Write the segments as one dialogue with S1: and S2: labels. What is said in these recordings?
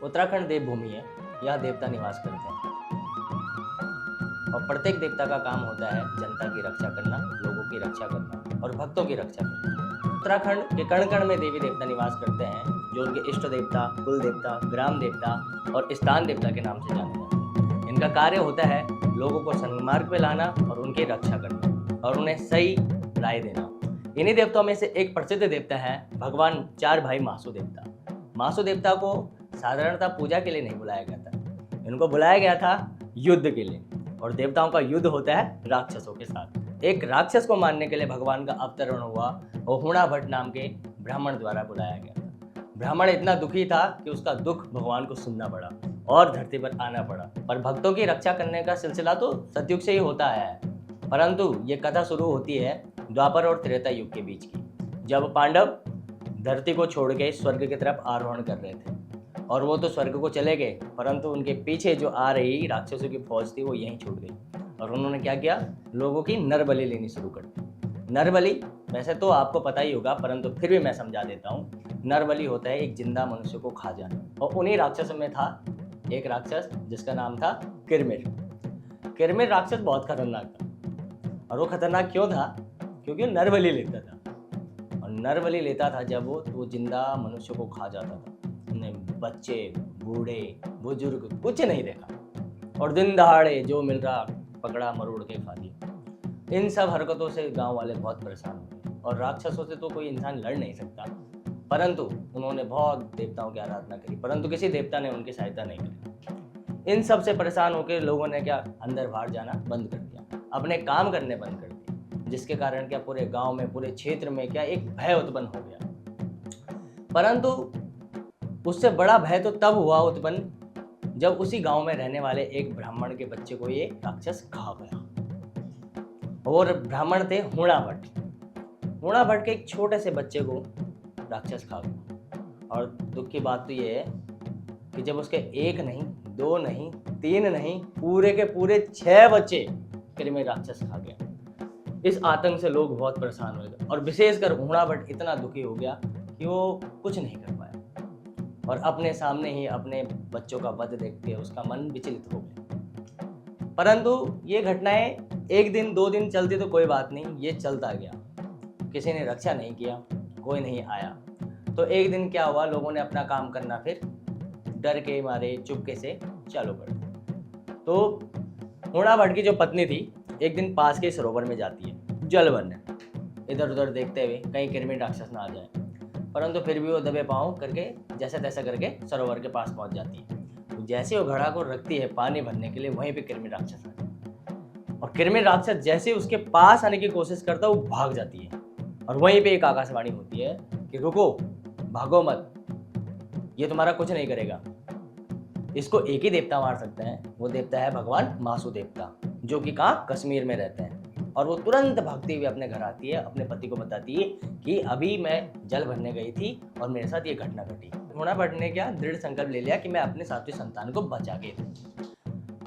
S1: उत्तराखंड देवभूमि है, यहाँ देवता निवास करते हैं और प्रत्येक देवता का काम होता है जनता की रक्षा करना, लोगों की रक्षा करना और भक्तों की रक्षा करना। उत्तराखंड के कण कण में देवी देवता निवास करते हैं, जो उनके इष्ट देवता, कुल देवता, ग्राम देवता और स्थान देवता के नाम से जाने जाते हैं। इनका कार्य होता है लोगों को सन्मार्ग पे लाना और उनकी रक्षा करना और उन्हें सही राय देना। इन्हीं देवताओं में से एक प्रसिद्ध देवता है भगवान चार भाई मासू देवता। मासू देवता को साधारणतः पूजा के लिए नहीं बुलाया गया था, इनको बुलाया गया था युद्ध के लिए, और देवताओं का युद्ध होता है राक्षसों के साथ। एक राक्षस को मारने के लिए भगवान का अवतरण हुआ और हुणा भट्ट नाम के ब्राह्मण द्वारा बुलाया गया था। ब्राह्मण इतना दुखी था कि उसका दुख भगवान को सुनना पड़ा और धरती पर आना पड़ा। पर भक्तों की रक्षा करने का सिलसिला तो सतयुग से ही होता है, परंतु ये कथा शुरू होती है द्वापर और त्रेता युग के बीच की, जब पांडव धरती को छोड़ के स्वर्ग की तरफ आरोहण कर रहे थे। और वो तो स्वर्ग को चले गए, परंतु उनके पीछे जो आ रही राक्षसों की फौज थी वो यहीं छूट गई और उन्होंने क्या किया, लोगों की नरबलि लेनी शुरू कर दी। नरबलि वैसे तो आपको पता ही होगा, परंतु फिर भी मैं समझा देता हूँ। नरबलि होता है एक जिंदा मनुष्य को खा जाना, और उन्हीं राक्षसों में था एक राक्षस जिसका नाम था किरमिर। किरमिर राक्षस बहुत खतरनाक था, और वो खतरनाक क्यों था, क्योंकि वो नरबलि लेता था। और नरबलि लेता था जब वो जिंदा मनुष्य को खा जाता था। उसने बच्चे, बूढ़े, बुजुर्ग कुछ नहीं देखा और दिन दहाड़े जो मिल रहा पकड़ा मरोड़ के खा दिया। इन सब हरकतों से गांव वाले बहुत परेशान हुए और राक्षसों से तो कोई इंसान लड़ नहीं सकता, परंतु उन्होंने बहुत देवताओं की आराधना करी, परंतु किसी देवता ने उनकी सहायता नहीं करी। इन सब से परेशान होकर लोगों ने क्या, अंदर बाहर जाना बंद कर दिया, अपने काम करने बंद कर दिए, जिसके कारण क्या पूरे गांव में, पूरे क्षेत्र में क्या एक भय उत्पन्न हो गया। परंतु उससे बड़ा भय तो तब हुआ उत्पन्न जब उसी गांव में रहने वाले एक ब्राह्मण के बच्चे को ये राक्षस खा गया। और ब्राह्मण थे हुणा भट्ट। हुणा भट्ट के एक छोटे से बच्चे को राक्षस खा गया। और दुख की बात तो ये है कि जब उसके एक नहीं, दो नहीं, तीन नहीं, पूरे के पूरे 6 बच्चे किरमिर राक्षस खा गया। इस आतंक से लोग बहुत परेशान हो गए और विशेषकर हुणा भट्ट इतना दुखी हो गया कि वो कुछ नहीं कर पाया और अपने सामने ही अपने बच्चों का वध देख के उसका मन विचलित हो गया। परंतु ये घटनाएं एक दिन 2 दिन चलती तो कोई बात नहीं, ये चलता गया, किसी ने रक्षा नहीं किया, कोई नहीं आया। तो एक दिन क्या हुआ, लोगों ने अपना काम करना फिर डर के मारे चुपके से चालू कर दिया। तो हुणा भट्ट की जो पत्नी थी एक दिन पास के सरोवर में जाती है जल भरने, इधर उधर देखते हुए कहीं किरमिर राक्षस ना आ जाए, परंतु फिर भी वो दबे पाँव करके जैसे तैसे करके सरोवर के पास पहुंच जाती है। तो जैसे वो घड़ा को रखती है पानी भरने के लिए, वहीं पे किरमिर राक्षस आ जाता है और किरमिर राक्षस जैसे उसके पास आने की कोशिश करता है वो भाग जाती है और वहीं पे एक आकाशवाणी होती है कि रुको, भागो मत, ये तुम्हारा कुछ नहीं करेगा। इसको एक ही देवता मार सकते हैं, वो देवता है भगवान मासू देवता, जो कि कहाँ, कश्मीर में रहते हैं। और वो तुरंत भागती हुई अपने घर आती है, अपने पति को बताती है कि अभी मैं जल भरने गई थी और मेरे साथ ये घटना घटी। हुणा भट्ट ने क्या दृढ़ संकल्प ले लिया कि मैं अपने सातवीं संतान को बचा के दूं।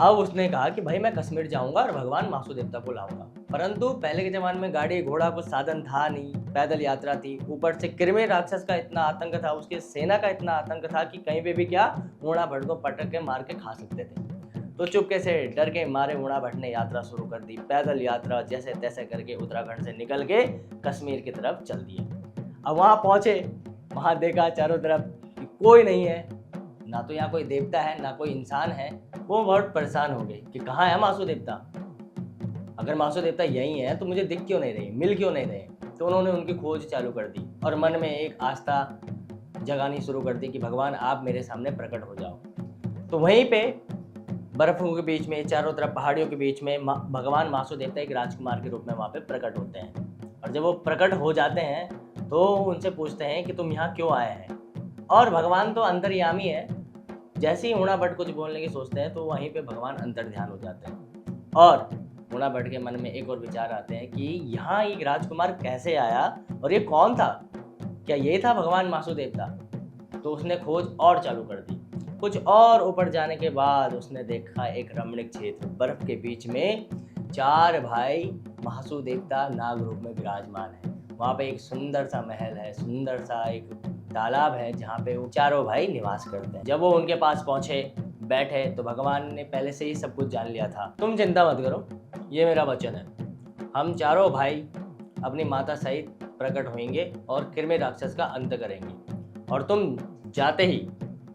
S1: अब उसने कहा कि भाई मैं कश्मीर जाऊंगा और भगवान मासू देवता को लाऊंगा। परंतु पहले के जमाने में गाड़ी घोड़ा कुछ साधन था नहीं, पैदल यात्रा थी, ऊपर से किरमिर राक्षस का इतना आतंक था, उसके सेना का इतना आतंक था कि कहीं पे भी क्या हुणा भट्ट को पटक के मार के खा सकते थे। तो चुपके से डर के मारे हुणा भट्ट ने यात्रा शुरू कर दी, पैदल यात्रा जैसे तैसे करके उत्तराखंड से निकल के कश्मीर की तरफ चल दिए। अब वहाँ पहुँचे, वहाँ देखा चारों तरफ कि कोई नहीं है, ना तो यहाँ कोई देवता है ना कोई इंसान है। वो बहुत परेशान हो गए कि कहाँ है मासू देवता, अगर मासू देवता यही है तो मुझे दिख क्यों नहीं रही, मिल क्यों नहीं रहे। तो उन्होंने उनकी खोज चालू कर दी और मन में एक आस्था जगानी शुरू कर दी कि भगवान आप मेरे सामने प्रकट हो जाओ। तो वहीं पे बर्फों के बीच में, चारों तरफ पहाड़ियों के बीच में भगवान मासू देवता एक राजकुमार के रूप में वहाँ पे प्रकट होते हैं। और जब वो प्रकट हो जाते हैं तो उनसे पूछते हैं कि तुम यहाँ क्यों आए हैं। और भगवान तो अंतर्यामी है, जैसे ही हुणा भट्ट कुछ बोलने की सोचते हैं तो वहीं पे भगवान अंतर ध्यान हो जाते हैं। और हुणा भट्ट के मन में एक और विचार आते हैं कि यहाँ एक राजकुमार कैसे आया और ये कौन था, क्या ये था भगवान मासू देवता। तो उसने खोज और चालू कर दी। कुछ और ऊपर जाने के बाद उसने देखा एक रमणीक क्षेत्र, बर्फ के बीच में 4 भाई मासू देवता नाग रूप में विराजमान है। वहाँ पे एक सुंदर सा महल है, सुंदर सा एक तालाब है जहाँ पे वो चारों भाई निवास करते हैं। जब वो उनके पास पहुंचे, बैठे, तो भगवान ने पहले से ही सब कुछ जान लिया था। तुम चिंता मत करो, ये मेरा वचन है, हम चारों भाई अपनी माता सहित प्रकट होंगे और कृमि राक्षस का अंत करेंगे, और तुम जाते ही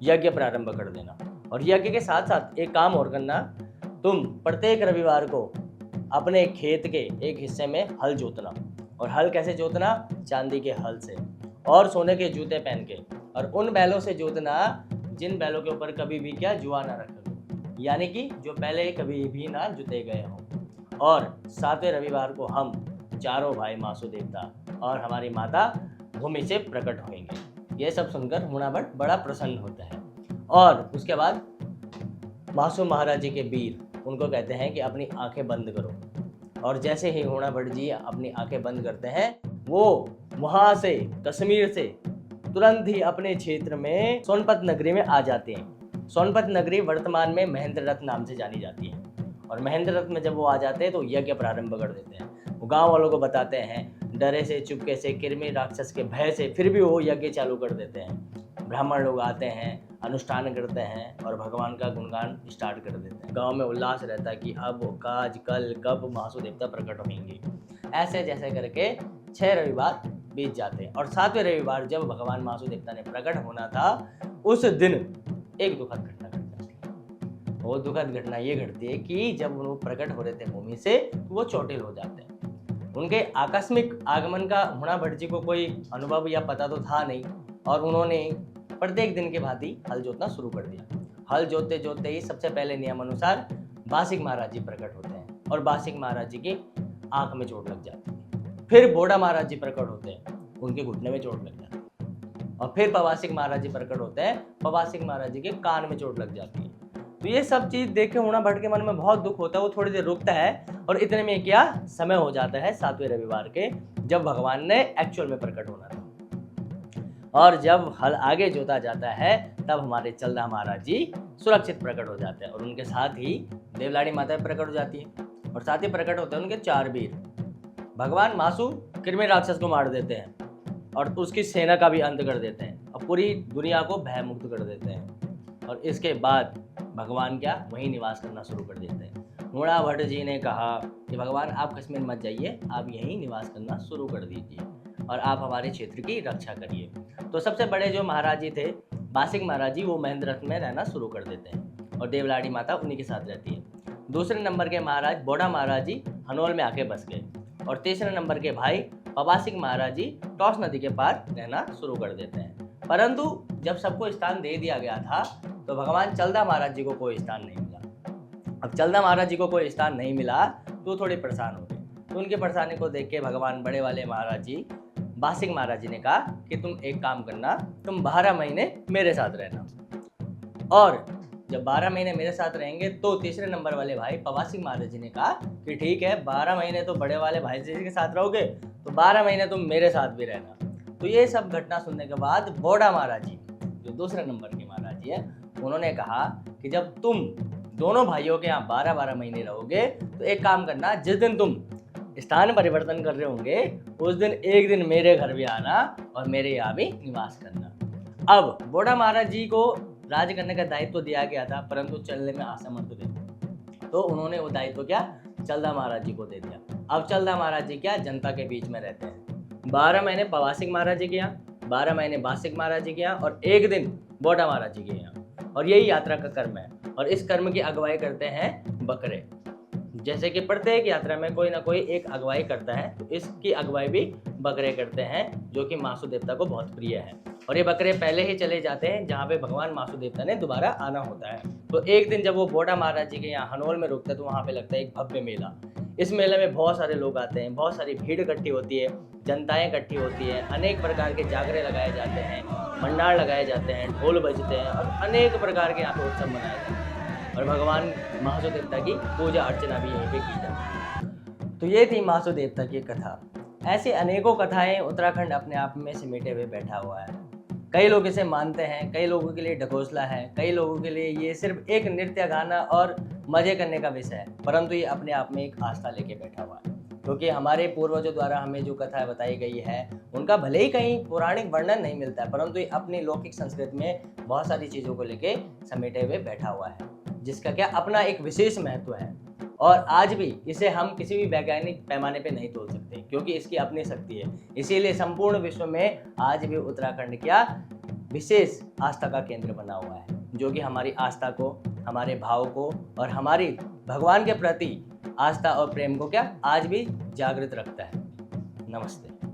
S1: यज्ञ प्रारंभ कर देना। और यज्ञ के साथ साथ एक काम और करना, तुम प्रत्येक रविवार को अपने खेत के एक हिस्से में हल जोतना। और हल कैसे जोतना? चांदी के हल से और सोने के जूते पहन के, और उन बैलों से जोतना जिन बैलों के ऊपर कभी भी क्या जुआ ना रखा हो, यानी कि जो पहले कभी भी ना जुते गए हों। और 7वें रविवार को हम चारों भाई मासु देवता और हमारी माता भूमि से प्रकट होंगे। ये सब सुनकर हुणा भट्ट बड़ा प्रसन्न होता है। और उसके बाद मासु महाराज जी के वीर उनको कहते हैं कि अपनी आंखें बंद करो। और जैसे ही हुणा भट्ट जी अपनी आंखें बंद करते हैं, वो वहाँ से कश्मीर से तुरंत ही अपने क्षेत्र में सोनपत नगरी में आ जाते हैं। सोनपत नगरी वर्तमान में महेंद्र रथ नाम से जानी जाती है। और महेंद्र रथ में जब वो आ जाते हैं तो यज्ञ प्रारंभ कर देते हैं। वो गांव वालों को बताते हैं, डरे से, चुपके से, कृमि राक्षस के भय से, फिर भी वो यज्ञ चालू कर देते हैं। ब्राह्मण लोग आते हैं, अनुष्ठान करते हैं और भगवान का गुणगान स्टार्ट कर देते हैं। गांव में उल्लास रहता है कि अब काज कल कब मासु देवता प्रकट होंगे। ऐसे जैसे करके 6 रविवार बीत जाते हैं। और 7वें रविवार जब भगवान मासु देवता ने प्रकट होना था, उस दिन एक दुखद घटना घट जाती है। वो दुखद घटना ये घटती है कि जब वो प्रकट हो रहे थे भूमि से, तो वो चोटिल हो जाते हैं। उनके आकस्मिक आगमन का हुणा भट्ट जी को कोई अनुभव या पता तो था नहीं, और उन्होंने प्रत्येक दिन के भांति हल जोतना शुरू कर दिया। हल जोतते जोतते ही सबसे पहले नियम अनुसार बासिक महाराज जी प्रकट होते हैं, और बासिक महाराज जी की आंख में चोट लग जाती है। फिर बोड़ा महाराज जी प्रकट होते हैं, उनके घुटने में चोट लग जाती है। और फिर पवासिक महाराज जी प्रकट होते हैं, पवासिक महाराज जी के कान में चोट लग जाती है। तो ये सब चीज देख के हुणा भट्ट के मन में बहुत दुख होता है। वो थोड़ी देर रुकता है, और इतने में क्या समय हो जाता है 7वें रविवार के, जब भगवान ने एक्चुअल में प्रकट होना था। और जब हल आगे जोता जाता है, तब हमारे चलदा महाराज जी सुरक्षित प्रकट हो जाते हैं, और उनके साथ ही देवलाड़ी माता प्रकट हो जाती है। और साथ ही प्रकट होते हैं उनके 4 वीर। भगवान मासु कृमि राक्षस को मार देते हैं और उसकी सेना का भी अंत कर देते हैं, और पूरी दुनिया को भयमुक्त कर देते हैं। और इसके बाद भगवान क्या वहीं निवास करना शुरू कर देते हैं। हुणा भट्ट जी ने कहा कि भगवान आप कश्मीर मत जाइए, आप यहीं निवास करना शुरू कर दीजिए, और आप हमारे क्षेत्र की रक्षा करिए। तो सबसे बड़े जो महाराज जी थे, बासिक महाराज जी, वो महेंद्र रथ में रहना शुरू कर देते हैं, और देवलाड़ी माता उन्हीं के साथ रहती है। दूसरे नंबर के महाराज बोड़ा महाराज जी हनोल में आके बस गए, और तीसरे नंबर के भाई पवासिक महाराज जी टॉस नदी के पार रहना शुरू कर देते हैं। परंतु जब सबको स्थान दे दिया गया था, तो भगवान चलदा महाराज जी को कोई स्थान नहीं मिला। अब चलदा महाराज जी को कोई स्थान नहीं मिला तो थोड़े परेशान हो गए। तो उनके परेशानी को देख के भगवान बड़े वाले महाराज जी, बासिक महाराज जी ने कहा कि तुम एक काम करना, तुम 12 महीने मेरे साथ रहना, और जब 12 महीने मेरे साथ रहेंगे तो तीसरे नंबर वाले भाई पवासिक महाराज जी ने कहा कि ठीक है, 12 महीने तो बड़े वाले भाई जी के साथ रहोगे, तो 12 महीने तुम मेरे साथ भी रहना। तो ये सब घटना सुनने के बाद बोड़ा महाराज जी, जो दूसरे नंबर के महाराज जी है, उन्होंने कहा कि जब तुम दोनों भाइयों के यहाँ 12-12 महीने रहोगे, तो एक काम करना, जिस दिन तुम स्थान परिवर्तन कर रहे होंगे, उस दिन एक दिन मेरे घर भी आना और मेरे यहाँ भी निवास करना। अब बोड़ा महाराज जी को राज करने का दायित्व दिया गया था, परंतु चलने में असमर्थ थे, तो उन्होंने वो दायित्व क्या चलदा महाराज जी को दे दिया। अब चलदा महाराज जी क्या जनता के बीच में रहते हैं। 12 महीने पवासिक महाराज जी के यहाँ, 12 महीने बासिक महाराज जी के यहाँ, और एक दिन बोड़ा महाराज जी के यहाँ। और यही यात्रा का कर्म है, और इस कर्म की अगुवाई करते हैं बकरे। जैसे कि प्रत्येक यात्रा में कोई ना कोई एक अगुवाई करता है, तो इसकी अगुवाई भी बकरे करते हैं, जो कि मासु देवता को बहुत प्रिय है। और ये बकरे पहले ही चले जाते हैं जहाँ पे भगवान मासु देवता ने दोबारा आना होता है। तो एक दिन जब वो बोड़ा महाराज जी के यहाँ हनोल में रुकते हैं, तो वहाँ पे लगता है एक भव्य मेला। इस मेले में बहुत सारे लोग आते हैं, बहुत सारी भीड़ इकट्ठी होती है, जनताएं इकट्ठी होती है, अनेक प्रकार के जागरे लगाए जाते हैं, भंडार लगाए जाते हैं, ढोल बजते हैं, और अनेक प्रकार के यहाँ पे उत्सव मनाए जाते हैं, और भगवान मासु देवता की पूजा अर्चना भी यहीं पे की जाती है। तो ये थी मासु देवता की कथा। ऐसी अनेकों कथाएं उत्तराखंड अपने आप में समेटे हुए बैठा हुआ है। कई लोग इसे मानते हैं, कई लोगों के लिए ढकोसला है, कई लोगों के लिए ये सिर्फ एक नृत्य गाना और मजे करने का विषय है, परंतु ये अपने आप में एक आस्था लेके बैठा हुआ है। क्योंकि हमारे पूर्वजों द्वारा हमें जो कथा बताई गई है उनका भले ही कहीं पौराणिक वर्णन नहीं मिलता है, परंतु ये अपनी लौकिक संस्कृति में बहुत सारी चीज़ों को लेके समेटे हुए बैठा हुआ है, जिसका क्या अपना एक विशेष महत्व है। और आज भी इसे हम किसी भी वैज्ञानिक पैमाने पे नहीं तोल सकते, क्योंकि इसकी अपनी शक्ति है। इसीलिए संपूर्ण विश्व में आज भी उत्तराखंड क्या विशेष आस्था का केंद्र बना हुआ है, जो कि हमारी आस्था को, हमारे भाव को और हमारी भगवान के प्रति आस्था और प्रेम को क्या आज भी जागृत रखता है। नमस्ते।